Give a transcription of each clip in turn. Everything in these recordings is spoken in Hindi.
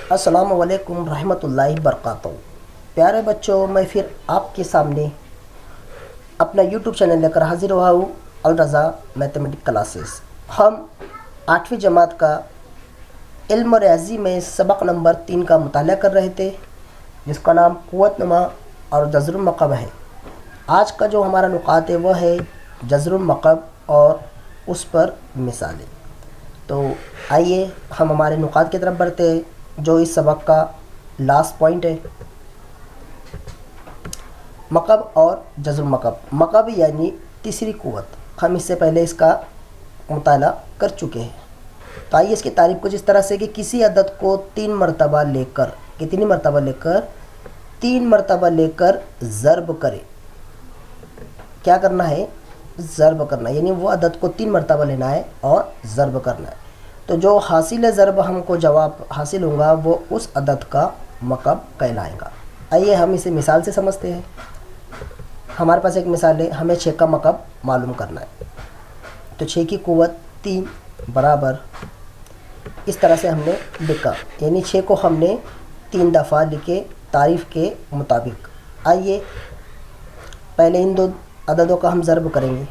अस्सलामु अलैकुम रहमतुल्लाहि बरकातहू। प्यारे बच्चों, मैं फिर आपके सामने अपना यूट्यूब चैनल लेकर हाजिर हुआ हूँ, अल रज़ा मैथमेटिक्स क्लासेस। हम 8वीं जमात का इल्म रियाजी में सबक नंबर 3 का मुताला कर रहे थे, जिसका नाम क़ुव्वतनुमा और जज़रुल मक़ब है। आज का जो हमारा नुकात है वह है जज़रुल मक़ब और उस पर मिसालें। तो आइए हम हमारे नुकात की तरफ बढ़ते हैं, जो इस सबक का लास्ट पॉइंट है। मक़ब और जज़रुल मक़ब। मक़ब यानी तीसरी क़ुव्वत, हम इससे पहले इसका मुताला कर चुके हैं। तो आइए इसकी तारीफ़ कुछ इस तरह से कि किसी अदद को 3 मरतबा लेकर, कितनी मरतबा लेकर, 3 मरतबा लेकर ज़र्ब करे। क्या करना है? ज़र्ब करना, यानी वो अदद को 3 मरतबा लेना है और ज़र्ब करना है। तो जो हासिल ज़र्ब हमको जवाब हासिल होगा वो उस अदद का मक़ब कहलाएगा। आइए हम इसे मिसाल से समझते हैं। हमारे पास एक मिसाल है, हमें 6 का मक़ब मालूम करना है। तो 6 की क़ुव्वत 3 बराबर, इस तरह से हमने लिखा, यानी 6 को हमने 3 दफ़ा लिखे तारीफ़ के मुताबिक। आइए पहले इन दो अददों का हम ज़र्ब करेंगे,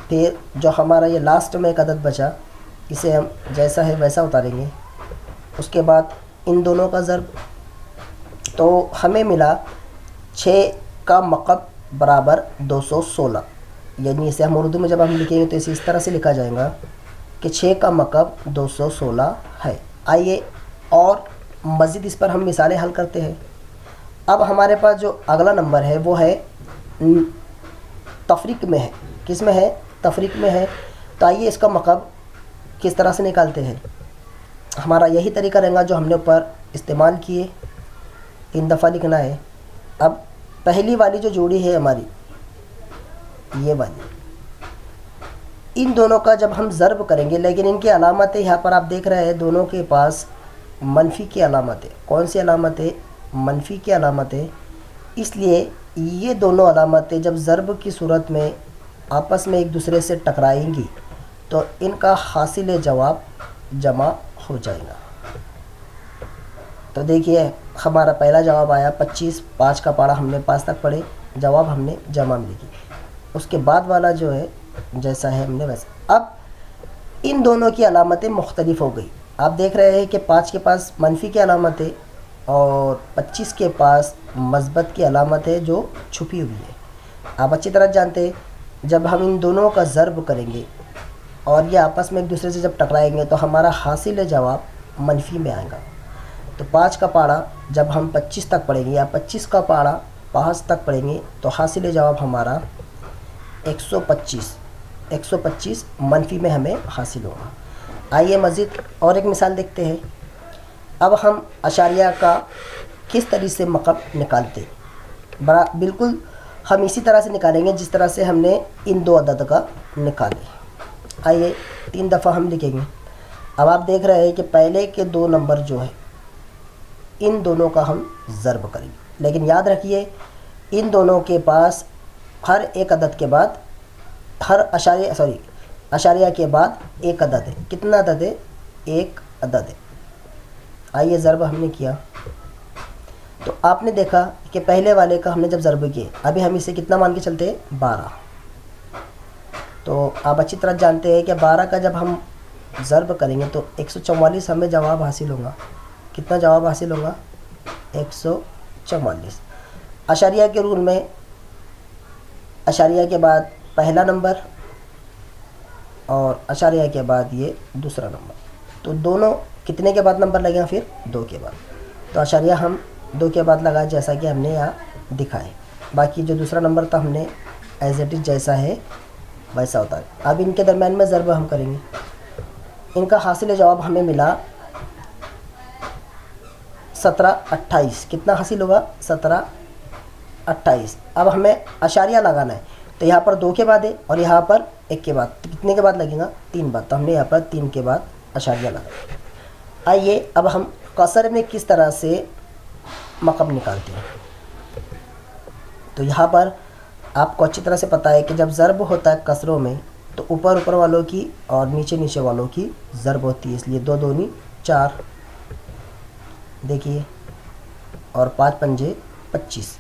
फिर जो हमारा ये लास्ट में एक अदद बचा इसे हम जैसा है वैसा उतारेंगे, उसके बाद इन दोनों का ज़र्ब। तो हमें मिला 6 का मक़ब बराबर 216, यानी इसे हम उर्दू में जब हम लिखेंगे तो इसे इस तरह से लिखा जाएगा कि 6 का मक़ब 216 है। आइए और मज़ीद इस पर हम मिसालें हल करते हैं। अब हमारे पास जो अगला नंबर है वो है तफरीक में है। किस में है? तफरीक में है। तो आइए इसका मक़ब किस तरह से निकालते हैं। हमारा यही तरीका रहेगा जो हमने ऊपर इस्तेमाल किए, 3 दफ़ा लिखना है। अब पहली वाली जो जोड़ी है हमारी, ये वाली, इन दोनों का जब हम ज़र्ब करेंगे, लेकिन इनकी अलामतें यहाँ पर आप देख रहे हैं, दोनों के पास मनफी की अलामत है। कौन सी अलामत है? मनफी की अलामत है। इसलिए ये दोनों अलामतें जब ज़र्ब की सूरत में आपस में एक दूसरे से टकराएंगी तो इनका हासिल जवाब जमा हो जाएगा। तो देखिए हमारा पहला जवाब आया 25, 5 का पारा हमने 5 तक पढ़े, जवाब हमने जमा में लिखी। उसके बाद वाला जो है जैसा है हमने वैसा। अब इन दोनों की अलामतें मुख्तलिफ हो गई। आप देख रहे हैं कि 5 के पास मनफी की अलामत है और 25 के पास मस्बत की अलामत है जो छुपी हुई है। आप अच्छी तरह जानते हैं जब हम इन दोनों का ज़र्ब करेंगे और ये आपस में एक दूसरे से जब टकराएंगे तो हमारा हासिल जवाब मनफी में आएगा। तो 5 का पारा जब हम 25 तक पढ़ेंगे या 25 का पारा 5 तक पढ़ेंगे तो हासिल जवाब हमारा 125 मनफी में हमें हासिल होगा। आइए मज़ीद और एक मिसाल देखते हैं। अब हम अशारिया का किस तरीके से मक़ब निकालते, बड़ा बिल्कुल हम इसी तरह से निकालेंगे जिस तरह से हमने इन दो अदद का निकाले। आइए 3 दफ़ा हम लिखेंगे। अब आप देख रहे हैं कि पहले के 2 नंबर जो है इन दोनों का हम ज़र्ब करेंगे, लेकिन याद रखिए इन दोनों के पास हर एक अदद के बाद अशारिया के बाद एक अदद है। कितना अदद है? एक अदद है। आइए ज़र्ब हमने किया तो आपने देखा कि पहले वाले का हमने जब ज़र्ब किए, अभी हम इसे कितना मान के चलते हैं? 12। तो आप अच्छी तरह जानते हैं कि 12 का जब हम ज़र्ब करेंगे तो 144 हमें जवाब हासिल होगा। कितना जवाब हासिल होगा? 144। अशारिया के रूल में अशारिया के बाद पहला नंबर और अशारिया के बाद ये दूसरा नंबर, तो दोनों कितने के बाद नंबर लगेगा? फिर 2 के बाद। तो अशारिया हम 2 के बाद लगा जैसा कि हमने यहाँ दिखाए। बाकी जो दूसरा नंबर था हमने एज इट इज़ जैसा है वैसा होता है। अब इनके दरम्यान में ज़र्ब हम करेंगे। इनका हासिल जवाब हमें मिला 17, 28। कितना हासिल होगा? 17, 28। अब हमें अशारिया लगाना है, तो यहाँ पर 2 के बाद है और यहाँ पर 1 के बाद, तो कितने के बाद लगेगा? 3 बाद। तो हमने यहाँ पर 3 के बाद अशारिया लगा। आइए अब हम कसर में किस तरह से मक़ब निकालते हैं। तो यहाँ पर आपको अच्छी तरह से पता है कि जब ज़र्ब होता है कसरों में तो ऊपर ऊपर वालों की और नीचे नीचे वालों की ज़र्ब होती है, इसलिए 2 दूनी 4। देखिए, और 5 पंजे 25।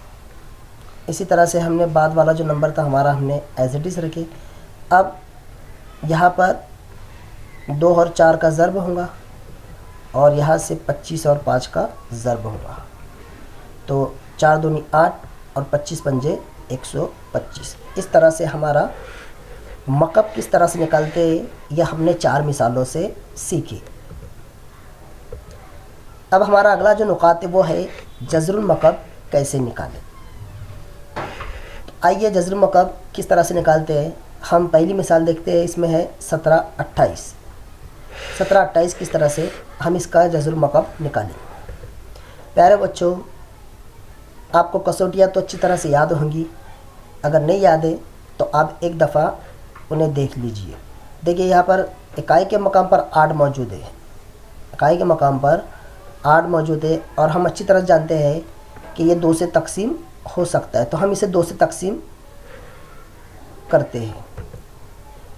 इसी तरह से हमने बाद वाला जो नंबर था हमारा हमने एज इट इज़ रखे। अब यहाँ पर 2 और 4 का ज़र्ब होगा और यहाँ से 25 और 5 का ज़र्ब होगा। तो 4 दूनी 8 और 25 पंजे 125। इस तरह से हमारा मकब किस तरह से निकालते हैं यह हमने 4 मिसालों से सीखी। अब हमारा अगला जो नुकात है वो है जज़रुल मकब कैसे निकालें। आइए जज़रुल मकब किस तरह से निकालते हैं। हम पहली मिसाल देखते हैं, इसमें है 17-28। 17-28 किस तरह से हम इसका जज़रुल मकब निकालें। प्यारे बच्चों, आपको कसौटियाँ तो अच्छी तरह से याद होंगी, अगर नहीं याद है तो आप एक दफ़ा उन्हें देख लीजिए। देखिए यहाँ पर इकाई के मकाम पर 8 मौजूद है, इकाई के मकाम पर 8 मौजूद है और हम अच्छी तरह जानते हैं कि ये 2 से तकसीम हो सकता है, तो हम इसे 2 से तकसीम करते हैं।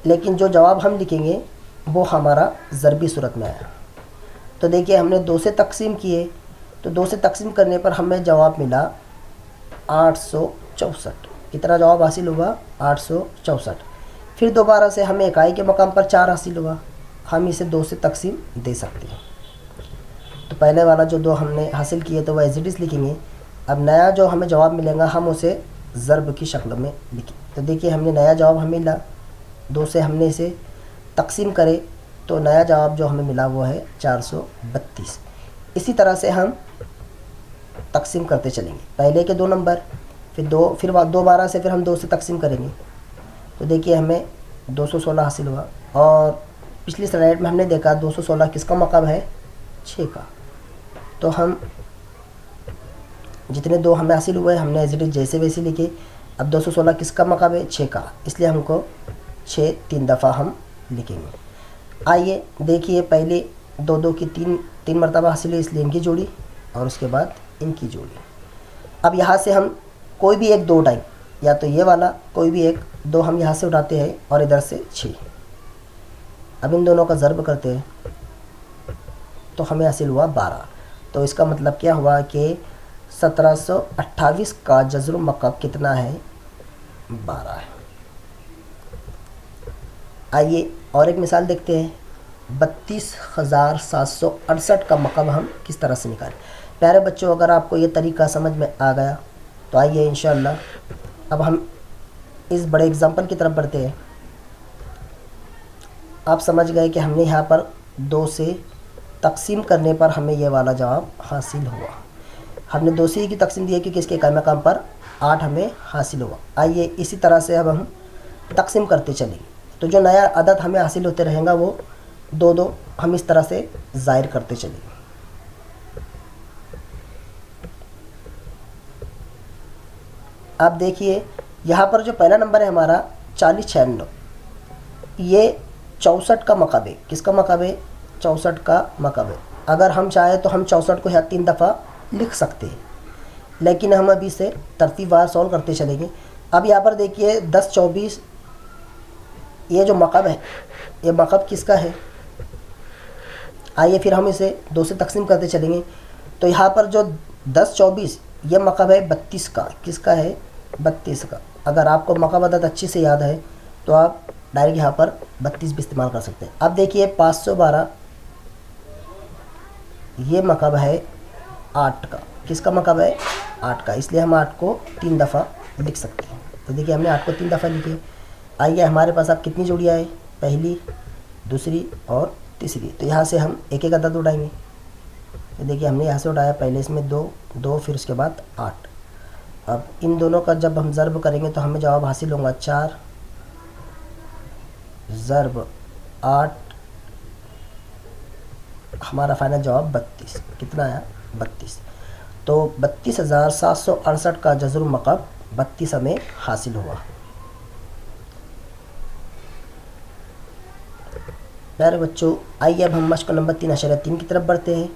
लेकिन जो जवाब हम लिखेंगे वो हमारा ज़रबी सूरत में आया। तो देखिए हमने 2 से तकसीम किए, तो 2 से तकसीम करने पर हमें जवाब मिला 864। कितना जवाब हासिल हुआ? 864। फिर दोबारा से हमें इकाई के मकाम पर 4 हासिल हुआ, हम इसे 2 से तकसीम दे सकते हैं। तो पहले वाला जो 2 हमने हासिल किए तो वह एज इट इज़ लिखेंगे। अब नया जो हमें जवाब मिलेगा हम उसे ज़र्ब की शक्ल में लिखें। तो देखिए हमने नया जवाब हमें मिला, 2 से हमने इसे तकसीम करे तो नया जवाब जो हमें मिला वो है 432। इसी तरह से हम तकसीम करते चलेंगे, पहले के 2 नंबर फिर दोबारा से फिर हम 2 से तकसीम करेंगे। तो देखिए हमें 216 हासिल हुआ और पिछली स्लाइड में हमने देखा 216 किसका मकब है? 6 का। तो हम जितने 2 हमें हासिल हुए हमने एज इट इज़ जैसे वैसे लिखे। अब 216 किसका मकब है? 6 का, इसलिए हमको 6 3 दफ़ा हम लिखेंगे। आइए देखिए, पहले 2 की 3 मरतबा हासिल है, इसलिए इनकी जोड़ी और उसके बाद इनकी जोड़ी। अब यहाँ से हम कोई भी एक 2 उठाएंगे, या तो ये वाला कोई भी एक 2 हम यहाँ से उठाते हैं और इधर से 6। अब इन दोनों का ज़र्ब करते हैं तो हमें हासिल हुआ 12। तो इसका मतलब क्या हुआ कि 1728 का जज़रुल मकब कितना है? 12 है। आइए और एक मिसाल देखते हैं, 32,768 का मकब हम किस तरह से निकालें। प्यारे बच्चों, अगर आपको ये तरीका समझ में आ गया तो आइए इंशाअल्लाह अब हम इस बड़े एग्ज़ाम्पल की तरफ बढ़ते हैं। आप समझ गए कि हमने यहाँ पर 2 से तकसीम करने पर हमें ये वाला जवाब हासिल हुआ। हमने 2 से ही की तकसीम दी है क्योंकि इसके इकाई मकाम पर 8 हमें हासिल हुआ। आइए इसी तरह से अब हम तकसीम करते चलेंगे, तो जो नया अदद हमें हासिल होते रहेगा वो 2-2 हम इस तरह से ज़ाहिर करते चलेंगे। आप देखिए यहाँ पर जो पहला नंबर है हमारा 4096, ये 64 का मकब है। किसका मकब है? 64 का मकब है। अगर हम चाहें तो हम 64 को यहाँ 3 दफ़ा लिख सकते हैं, लेकिन हम अभी इसे तरतीबवार सॉल्व करते चलेंगे। अब यहाँ पर देखिए 10-24, ये जो मकब है ये मकब किसका है? आइए फिर हम इसे 2 से तकसीम करते चलेंगे। तो यहाँ पर जो 10-24 ये मकब है 32 का। किसका है? 32 का। अगर आपको मकब अदद अच्छे से याद है तो आप डायरेक्ट यहाँ पर 32 भी इस्तेमाल कर सकते हैं। अब देखिए 512 ये मकब है 8 का। किसका मकब है? 8 का, इसलिए हम 8 को 3 दफ़ा लिख सकते हैं। तो देखिए हमने 8 को 3 दफ़ा लिखे। आइए हमारे पास अब कितनी जोड़ियाँ है? पहली, दूसरी और तीसरी। तो यहाँ से हम एक एक अदद उठाएंगे। तो देखिए हमने यहाँ से उठाया, पहले इसमें 2 फिर उसके बाद 8। अब इन दोनों का जब हम ज़र्ब करेंगे तो हमें जवाब हासिल होगा 4 ज़र्ब 8, हमारा फाइनल जवाब 32। कितना आया? 32। तो 32,768 का जज़रुल मकब 32 हमें हासिल हुआ। प्यारे बच्चों, आइए अब हम मश्क नंबर 3 की तरफ बढ़ते हैं,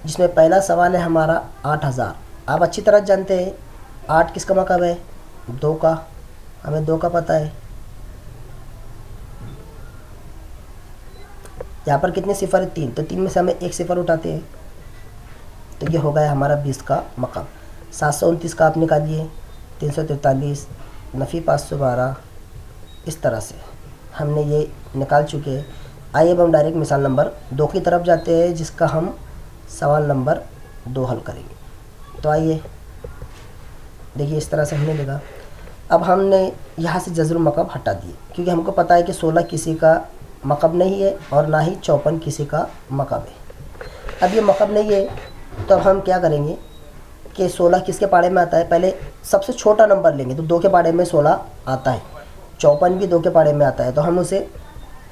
जिसमें पहला सवाल है हमारा 8000। आप अच्छी तरह जानते हैं 8 किसका मकब है? 2 का। हमें 2 का पता है। यहाँ पर कितने सिफर है? 3। तो 3 में से हमें एक सिफर उठाते हैं। तो ये हो गया हमारा 20 का मकब। 729 का आप निकालिए, 343, नफ़ी 512, इस तरह से हमने ये निकाल चुके हैं। आइए अब हम डायरेक्ट मिसाल नंबर 2 की तरफ जाते हैं, जिसका हम सवाल नंबर 2 हल करेंगे। तो आइए देखिए, इस तरह से हमने लिखा। अब हमने यहाँ से जज़रुल मकब हटा दिए, क्योंकि हमको पता है कि 16 किसी का मकब नहीं है और ना ही 54 किसी का मकब है। अब ये मकब नहीं है, तो अब हम क्या करेंगे कि 16 किसके पाड़े में आता है, पहले सबसे छोटा नंबर लेंगे। तो 2 के पाड़े में 16 आता है, 54 भी 2 के पाड़े में आता है, तो हम उसे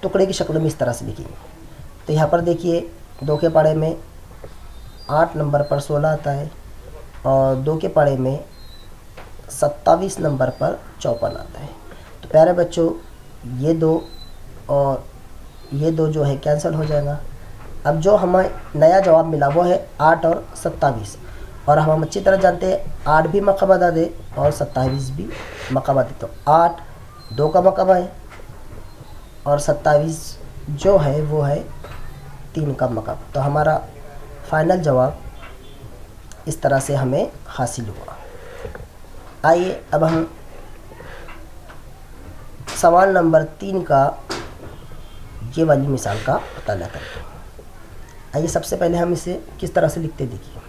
टुकड़े की शक्ल में इस तरह से लिखेंगे। तो यहाँ पर देखिए, 2 के पाड़े में 8 नंबर पर 16 आता है और 2 के पाड़े में 27 नंबर पर 54 आता है। तो प्यारे बच्चों, ये 2 और ये 2 जो है कैंसिल हो जाएगा। अब जो हमें नया जवाब मिला वो है 8 और 27, और हम अच्छी तरह जानते हैं 8 भी मकब अदा दे और 27 भी मकब अदा दे। तो 8 2 का मकब है और 27 जो है वो है 3 का मकब। तो हमारा फाइनल जवाब इस तरह से हमें हासिल हुआ। आइए अब हम सवाल नंबर 3 का ये वाली मिसाल का मुताला करते हैं। आइए सबसे पहले हम इसे किस तरह से लिखते देखिए।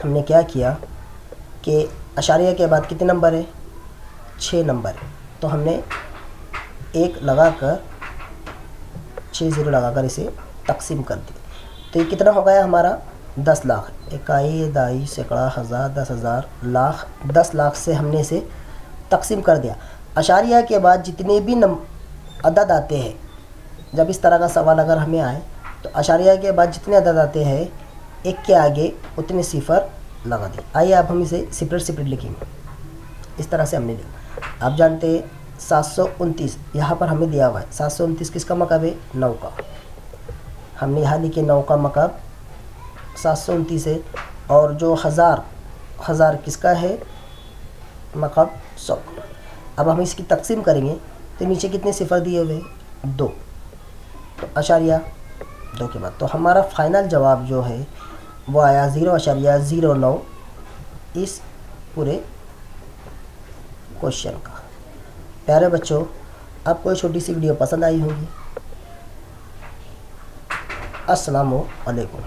हमने क्या किया कि अशारिया के बाद कितने नंबर है, 6 नंबर है। तो हमने 1 लगाकर 6 0 लगाकर इसे तकसीम कर दिया। तो ये कितना हो गया हमारा 10 लाख। इकाई, दाई, सैकड़ा, हज़ार, 10,000, लाख। 10 लाख से हमने इसे तकसीम कर दिया। अशारिया के बाद जितने भी अदद आते हैं, जब इस तरह का सवाल अगर हमें आए तो अशारिया के बाद जितने अदद आते हैं 1 के आगे उतने सिफर लगा दें। आइए अब हम इसे सेपरेट लिखेंगे। इस तरह से हमने लिखा। आप जानते हैं 729 यहाँ पर हमें दिया हुआ है। 729 किसका मकब है, 9 का। हमने यहाँ लिखे 9 का मकब 729 है। और जो हज़ार किसका है, मकब 100। अब हम इसकी तकसीम करेंगे तो नीचे कितने सिफर दिए हुए, 2। तो अशारिया 2 के बाद तो हमारा फाइनल जवाब जो है वो आया 0.09 इस पूरे क्वेश्चन का। प्यारे बच्चों, आपको ये छोटी सी वीडियो पसंद आई होगी। अस्सलामु अलैकुम।